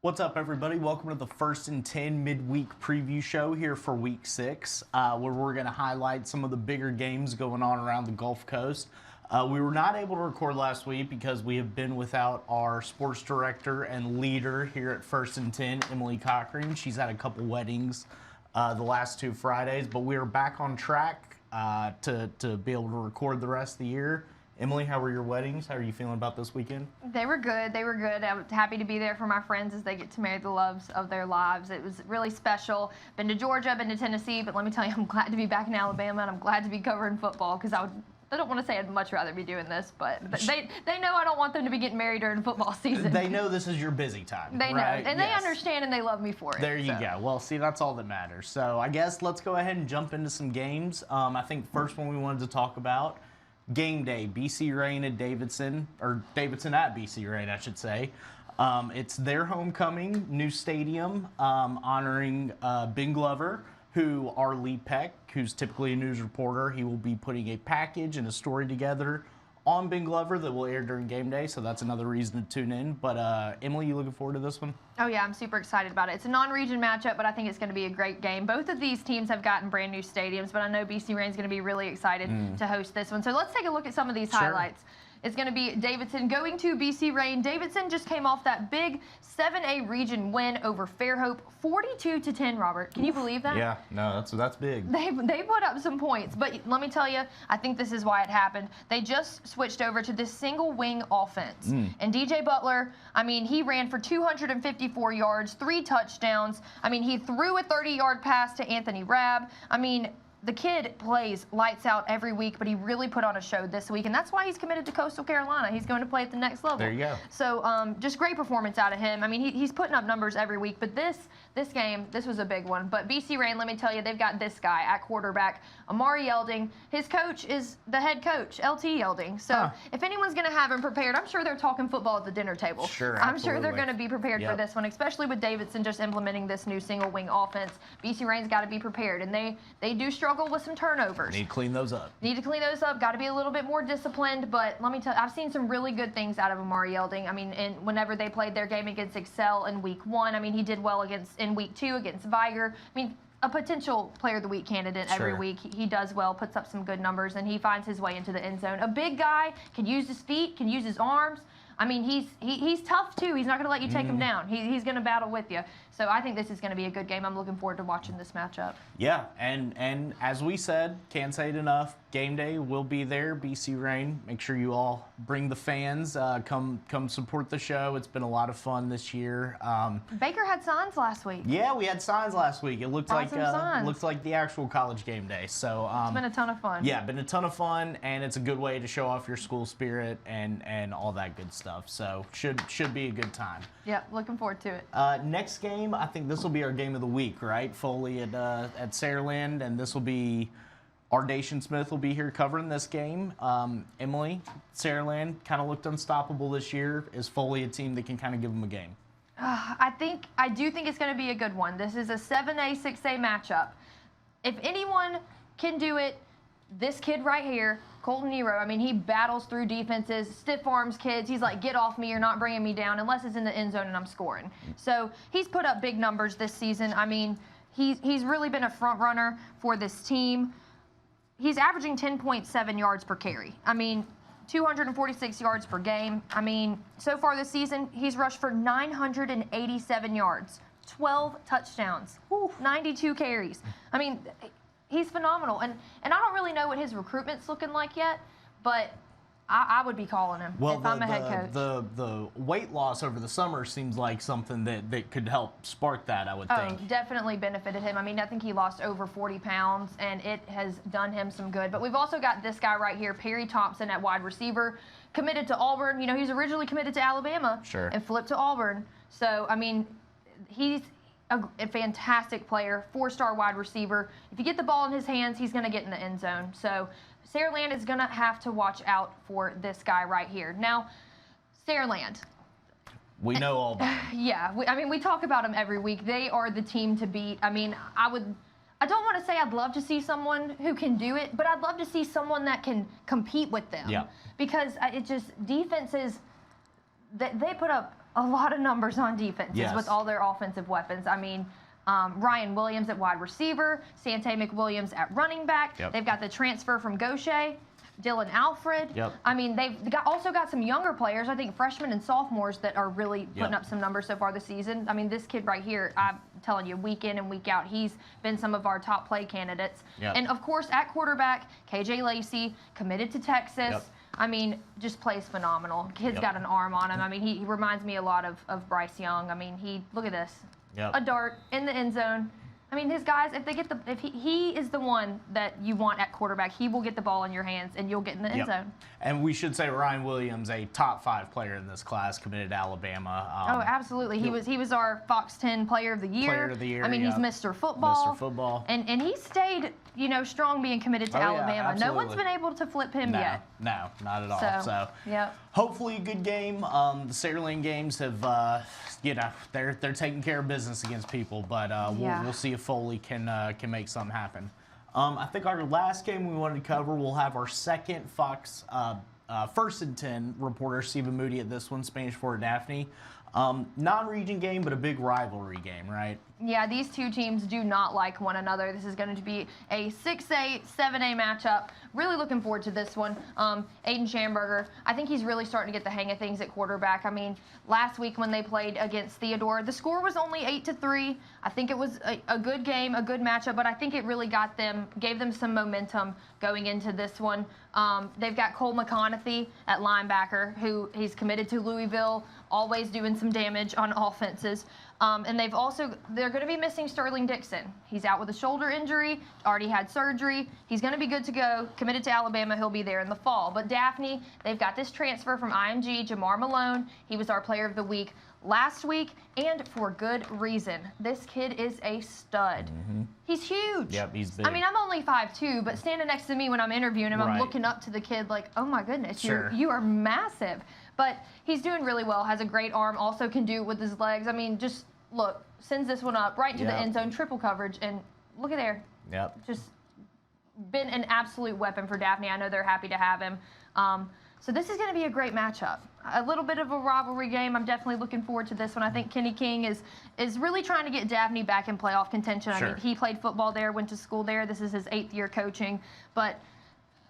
What's up, everybody? Welcome to the First and 10 midweek preview show here for Week 6, where we're going to highlight some of the bigger games going on around the Gulf Coast. We were not able to record last week because we have been without our sports director and leader here at First and 10, Emily Cochran. She's had a couple weddings the last 2 Fridays, but we are back on track to be able to record the rest of the year. Emily, how were your weddings? How are you feeling about this weekend? They were good. They were good. I'm happy to be there for my friends as they get to marry the loves of their lives. It was really special. Been to Georgia, been to Tennessee, but let me tell you, I'm glad to be back in Alabama, and I'm glad to be covering football because I don't want to say I'd much rather be doing this, but they know I don't want them to be getting married during football season. They know this is your busy time. They know, right? and they understand, and they love me for it. There you go. Well, see, that's all that matters. So I guess let's go ahead and jump into some games. I think first one we wanted to talk about, game day, BC Rain at Davidson, or Davidson at BC Rain, I should say. It's their homecoming, new stadium, honoring Ben Glover, who our Lee Peck, who's typically a news reporter, he will be putting a package and a story together on Ben Glover that will air during game day, so that's another reason to tune in. But Emily, you looking forward to this one? Oh, yeah, I'm super excited about it. It's a non-region matchup, but I think it's going to be a great game. Both of these teams have gotten brand new stadiums, but I know BC Rain's going to be really excited to host this one. So let's take a look at some of these highlights. It's going to be Davidson going to BC Rain. Davidson just came off that big 7A region win over Fairhope, 42-10, Robert. Can you believe that? Yeah, no, that's big. They put up some points, but let me tell you, I think this is why it happened. They just switched over to this single wing offense. And DJ Butler, I mean, he ran for 254 yards, 3 touchdowns. I mean, he threw a 30-yard pass to Anthony Rabb. I mean, the kid plays lights out every week, but he really put on a show this week, and that's why he's committed to Coastal Carolina. He's going to play at the next level. There you go. So just great performance out of him. I mean, he's putting up numbers every week, but this game, this was a big one. But BC Rain, let me tell you, they've got this guy at quarterback, Amari Yelding. His coach is the head coach, LT Yelding. So if anyone's going to have him prepared, I'm sure they're talking football at the dinner table. Sure, I'm sure they're going to be prepared for this one, especially with Davidson just implementing this new single wing offense. BC Rain's got to be prepared, and they do struggle with some turnovers. Need to clean those up. Need to clean those up. Got to be a little bit more disciplined, but let me tell you, I've seen some really good things out of Amari Yelding. I mean, and whenever they played their game against Excel in week 1, I mean, he did well in week 2 against Viger. I mean, a potential player of the week candidate every week. He does well, puts up some good numbers, and he finds his way into the end zone. A big guy, can use his feet, can use his arms. I mean, he's tough, too. He's not going to let you take him down. He's going to battle with you. So I think this is going to be a good game. I'm looking forward to watching this matchup. Yeah, and as we said, can't say it enough, game day will be there, BC Rain. Make sure you all bring the fans, come support the show. It's been a lot of fun this year. Baker had signs last week. Yeah, we had signs last week. It looked like the actual college game day. So it's been a ton of fun. Yeah, been a ton of fun, and it's a good way to show off your school spirit and all that good stuff. So should be a good time. Yep, looking forward to it. Next game, I think this will be our game of the week, right? Foley at Saraland, and this will be Ardation Smith will be here covering this game. Emily, Saraland kind of looked unstoppable this year. Is Foley a team that can kind of give them a game? I do think it's going to be a good one. This is a 7A, 6A matchup. If anyone can do it, this kid right here, Colton Nero, I mean, he battles through defenses, stiff arms kids. He's like, get off me, you're not bringing me down unless it's in the end zone and I'm scoring. So he's put up big numbers this season. I mean, he's really been a front runner for this team. He's averaging 10.7 yards per carry. I mean, 246 yards per game. I mean, so far this season, he's rushed for 987 yards, 12 touchdowns, 92 carries. I mean, he's phenomenal. And I don't really know what his recruitment's looking like yet, but I would be calling him if I'm a head coach. The weight loss over the summer seems like something that could help spark that, I would think. Oh, definitely benefited him. I mean, I think he lost over 40 pounds, and it has done him some good. But we've also got this guy right here, Perry Thompson at wide receiver, committed to Auburn. You know, he's originally committed to Alabama and flipped to Auburn. So, I mean, he's a fantastic player, 4-star wide receiver. If you get the ball in his hands, he's going to get in the end zone. So Saraland is going to have to watch out for this guy right here. Now, Saraland. We know all about him. Yeah, I mean, we talk about them every week. They are the team to beat. I mean, I don't want to say I'd love to see someone who can do it, but I'd love to see someone that can compete with them. Yeah. Because it just, defenses, they put up a lot of numbers on defenses Yes. with all their offensive weapons. I mean, Ryan Williams at wide receiver, Sante McWilliams at running back. Yep. They've got the transfer from Gaucher, Dylan Alfred. Yep. I mean, they've also got some younger players, I think freshmen and sophomores, that are really putting Yep. up some numbers so far this season. I mean, this kid right here, I'm telling you, week in and week out, he's been some of our top play candidates. Yep. And, of course, at quarterback, KJ Lacey, committed to Texas. Yep. I mean, just plays phenomenal. Kid's Yep. got an arm on him. I mean, he reminds me a lot of Bryce Young. I mean, look at this. Yep. A dart in the end zone. I mean, his guys, if he is the one that you want at quarterback, he will get the ball in your hands and you'll get in the end Yep. zone. And we should say Ryan Williams, a top 5 player in this class, committed to Alabama. Oh, absolutely. He was our Fox 10 Player of the Year. Player of the Year, I mean, he's yep. Mr. Football. Mr. Football. And he stayed, strong being committed to Oh, yeah, Alabama. No one's absolutely. been able to flip him yet. No, not at all. So, yep. hopefully a good game. The Saraland games have, they're taking care of business against people, but Yeah. we'll see if Foley can make something happen. I think our last game we wanted to cover, we'll have our second Fox 1st and 10 reporter, Stephen Moody, at this one, Spanish Fort Daphne. Non-region game, but a big rivalry game, right? Yeah, these two teams do not like one another. This is going to be a 6A, 7A matchup. Really looking forward to this one. Aiden Schamberger, I think he's really starting to get the hang of things at quarterback. I mean, last week when they played against Theodore, the score was only 8-3. I think it was a good game, a good matchup, but I think it really gave them some momentum going into this one. They've got Cole McConaughey at linebacker, who he's committed to Louisville, always doing some damage on offenses. And they're going to be missing Sterling Dixon. He's out with a shoulder injury, already had surgery. He's going to be good to go, committed to Alabama. He'll be there in the fall. But Daphne, they've got this transfer from IMG, Jamar Malone. He was our player of the week last week, and for good reason. This kid is a stud. Mm-hmm. He's huge. Yep, he's big. I mean, I'm only 5'2", but standing next to me when I'm interviewing him, I'm Right. looking up to the kid like, oh my goodness, Sure. you are massive. But he's doing really well, has a great arm, also can do it with his legs. I mean, just look, sends this one up right into the Yep. end zone, triple coverage, and look at there. Yep. Just been an absolute weapon for Daphne. I know they're happy to have him. So this is going to be a great matchup. A little bit of a rivalry game. I'm definitely looking forward to this one. I think Kenny King is really trying to get Daphne back in playoff contention. Sure. I mean, he played football there, went to school there. This is his 8th year coaching. But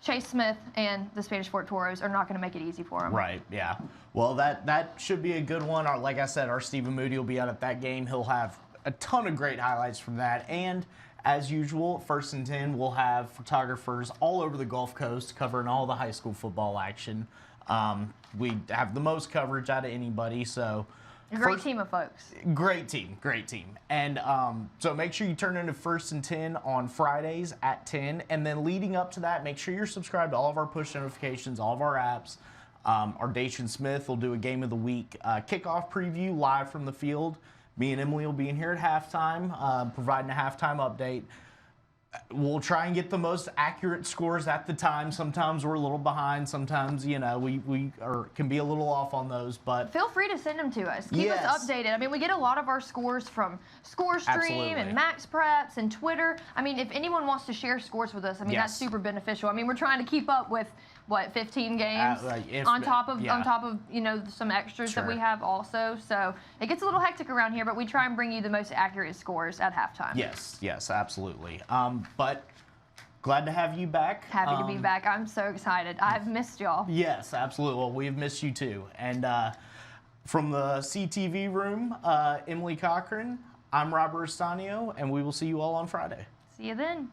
Chase Smith and the Spanish Fort Toros are not going to make it easy for him. Right, yeah. Well, that should be a good one. Like I said, our Stephen Moody will be out at that game. He'll have a ton of great highlights from that. And as usual, 1st and 10, we'll have photographers all over the Gulf Coast covering all the high school football action. We have the most coverage out of anybody, so... A great team of folks. Great team. And so make sure you turn into 1st and 10 on Fridays at 10. And then leading up to that, make sure you're subscribed to all of our push notifications, all of our apps. Our Dacian Smith will do a Game of the Week kickoff preview live from the field. Me and Emily will be in here at halftime, providing a halftime update. We'll try and get the most accurate scores at the time. Sometimes we're a little behind. Sometimes, we can be a little off on those. But Feel free to send them to us. Keep Yes. us updated. I mean, we get a lot of our scores from ScoreStream Absolutely. and Max Preps and Twitter. I mean, if anyone wants to share scores with us, I mean, Yes. that's super beneficial. I mean, we're trying to keep up with 15 games on top of some extras that we Sure. have also. So it gets a little hectic around here, but we try and bring you the most accurate scores at halftime. Yes, absolutely. But glad to have you back. Happy to be back. I'm so excited. I've missed y'all. Yes, absolutely. Well, we've missed you too. And from the CTV room, Emily Cochran, I'm Robert Estanio, and we will see you all on Friday. See you then.